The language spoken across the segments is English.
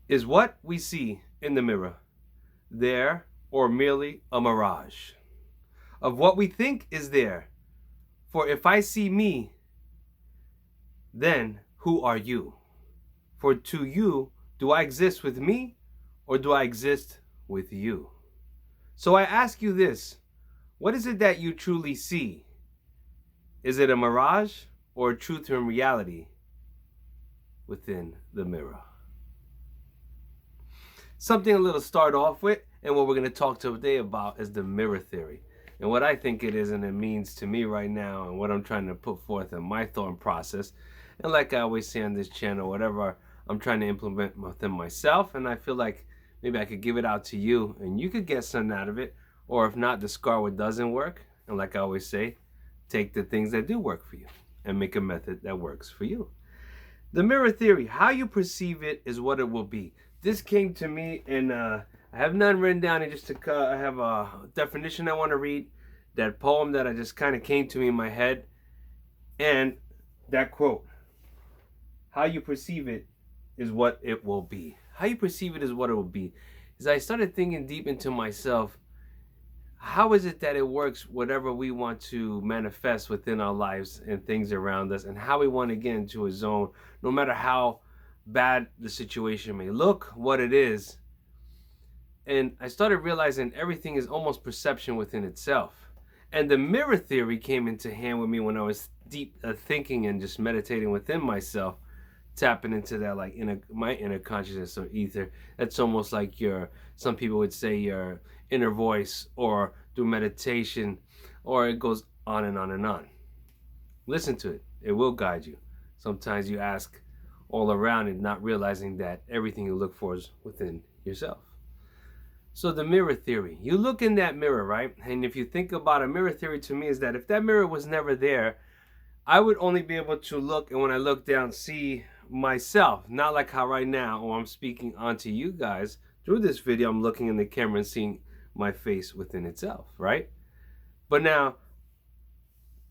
Is what we see in the mirror there or merely a mirage of what we think is there? For if I see me, then who are you? For to you, do I exist with me or do I exist with you? So I ask you this, what is it that you truly see? Is it a mirage or a truth and reality within the mirror? Something a little start off with, and what we're going to talk today about is the mirror theory. And what I think it is and it means to me right now, and what I'm trying to put forth in my thought process. And like I always say on this channel, whatever I'm trying to implement within myself, and I feel like maybe I could give it out to you and you could get something out of it. Or if not, discard what doesn't work. And like I always say, take the things that do work for you and make a method that works for you. The mirror theory, how you perceive it is what it will be. This came to me, and I have none written down. I have a definition I want to read, that poem that I just kind of came to me in my head, and that quote, how you perceive it is what it will be. How you perceive it is what it will be. As I started thinking deep into myself, how is it that it works, whatever we want to manifest within our lives and things around us, and how we want to get into a zone, no matter how bad the situation may look, what it is. And I started realizing everything is almost perception within itself. And the mirror theory came into hand with me when I was deep thinking and just meditating within myself, tapping into that, like my inner consciousness or ether. That's almost like some people would say your inner voice, or do meditation, or it goes on and on and on. Listen to it. It will guide you. Sometimes you ask all around and not realizing that everything you look for is within yourself. So the mirror theory, you look in that mirror, right? And if you think about a mirror theory, to me is that if that mirror was never there, I would only be able to look, and when I look down, see myself. Not like how right now, when I'm speaking onto you guys through this video, I'm looking in the camera and seeing my face within itself, right? But now,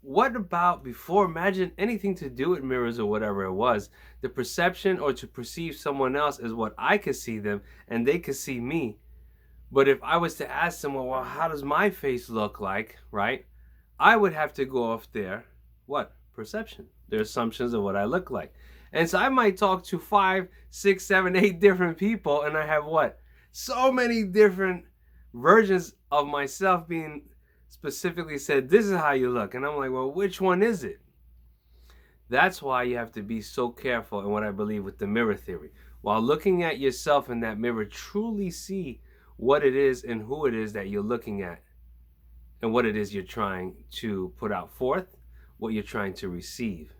what about before? Imagine anything to do with mirrors or whatever it was. The perception or to perceive someone else is what I could see them and they could see me. But if I was to ask someone, well, how does my face look like, right? I would have to go off their, what? Perception. Their assumptions of what I look like. And so I might talk to 5, 6, 7, 8 different people, and I have what? So many different versions of myself being specifically said, this is how you look. And I'm like, well, which one is it? That's why you have to be so careful in what I believe with the mirror theory. While looking at yourself in that mirror, truly see what it is and who it is that you're looking at, and what it is you're trying to put out forth, what you're trying to receive.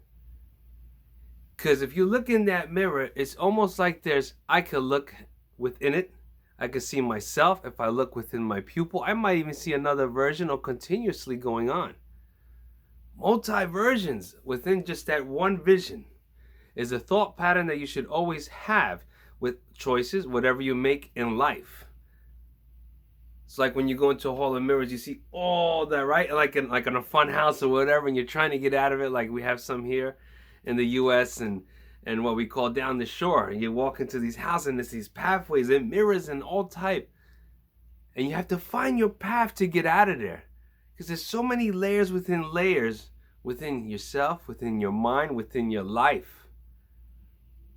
Because if you look in that mirror, it's almost like I could look within it. I can see myself. If I look within my pupil, I might even see another version or continuously going on. Multi-versions within just that one vision is a thought pattern that you should always have with choices, whatever you make in life. It's like when you go into a hall of mirrors, you see all that, right? Like in a fun house or whatever, and you're trying to get out of it, like we have some here in the U.S. and what we call down the shore. And you walk into these houses and there's these pathways and mirrors and all type. And you have to find your path to get out of there. Because there's so many layers within yourself, within your mind, within your life.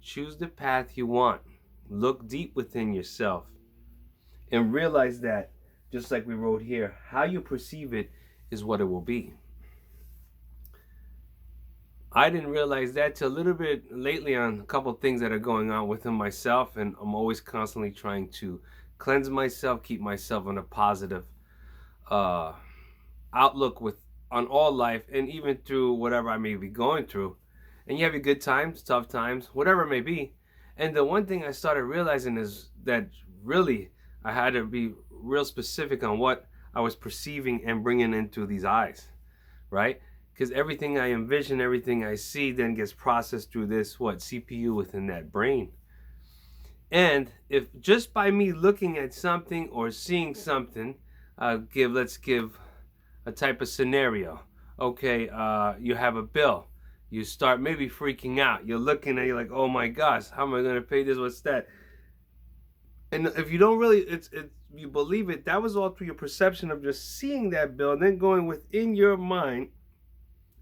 Choose the path you want. Look deep within yourself. And realize that, just like we wrote here, how you perceive it is what it will be. I didn't realize that till a little bit lately on a couple of things that are going on within myself, and I'm always constantly trying to cleanse myself, keep myself on a positive outlook on all life, and even through whatever I may be going through. And you have your good times, tough times, whatever it may be. And the one thing I started realizing is that really I had to be real specific on what I was perceiving and bringing into these eyes, right? Because everything I envision, everything I see then gets processed through this, CPU within that brain. And if just by me looking at something or seeing something, let's give a type of scenario. Okay, you have a bill. You start maybe freaking out. You're looking at it, you're like, oh my gosh, how am I going to pay this? What's that? And if you don't really, you believe it, that was all through your perception of just seeing that bill and then going within your mind.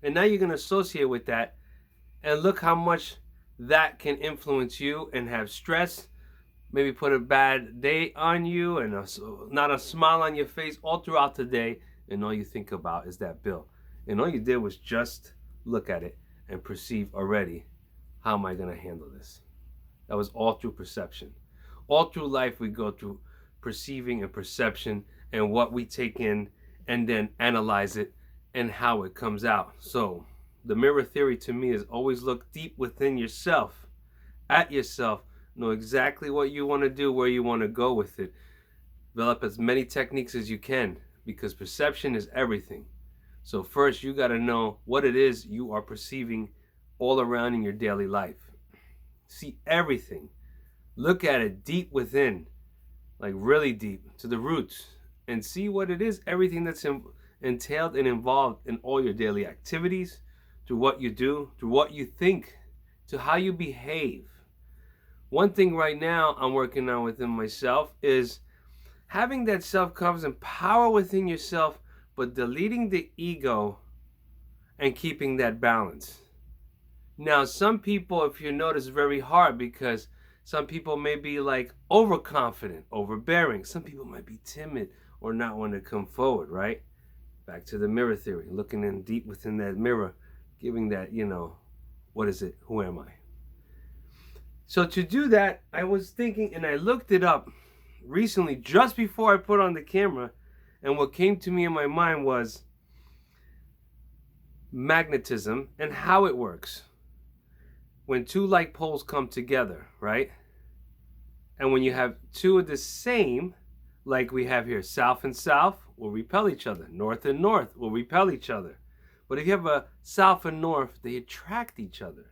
And now you're going to associate with that. And look how much that can influence you and have stress, maybe put a bad day on you and not a smile on your face all throughout the day. And all you think about is that bill. And all you did was just look at it and perceive already, how am I going to handle this? That was all through perception. All through life, we go through perceiving and perception and what we take in and then analyze it and how it comes out. So the mirror theory to me is always look deep within yourself, at yourself, know exactly what you want to do, where you want to go with it. Develop as many techniques as you can because perception is everything. So first you got to know what it is you are perceiving all around in your daily life. See everything. Look at it deep within, like really deep to the roots, and see what it is, everything that's entailed and involved in all your daily activities, through what you do, through what you think, to how you behave. One thing right now I'm working on within myself is having that self-confidence and power within yourself, but deleting the ego and keeping that balance. Now, some people, if you notice, very hard because some people may be like overconfident, overbearing. Some people might be timid or not want to come forward, right? Back to the mirror theory, looking in deep within that mirror, giving that, what is it? Who am I? So to do that, I was thinking, and I looked it up recently, just before I put on the camera, and what came to me in my mind was magnetism and how it works. When two like poles come together, right? And when you have two of the same, like we have here, south and south will repel each other. North and north will repel each other. But if you have a south and north, they attract each other.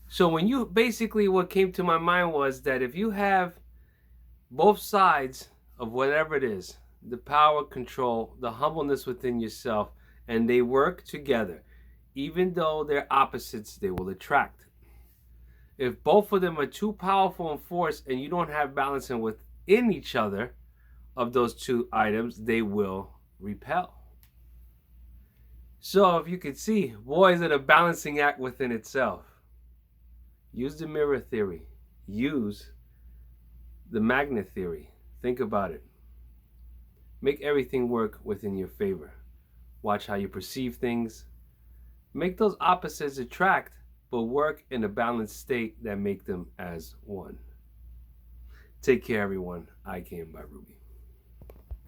So what came to my mind was that if you have both sides of whatever it is, the power, control, the humbleness within yourself, and they work together, even though they're opposites, they will attract. If both of them are too powerful in force and you don't have balance within each other of those two items, they will repel. So if you could see, boy, is it a balancing act within itself. Use the mirror theory. Use the magnet theory. Think about it. Make everything work within your favor. Watch how you perceive things. Make those opposites attract, but work in a balanced state that make them as one. Take care, everyone. I Came by Rubey.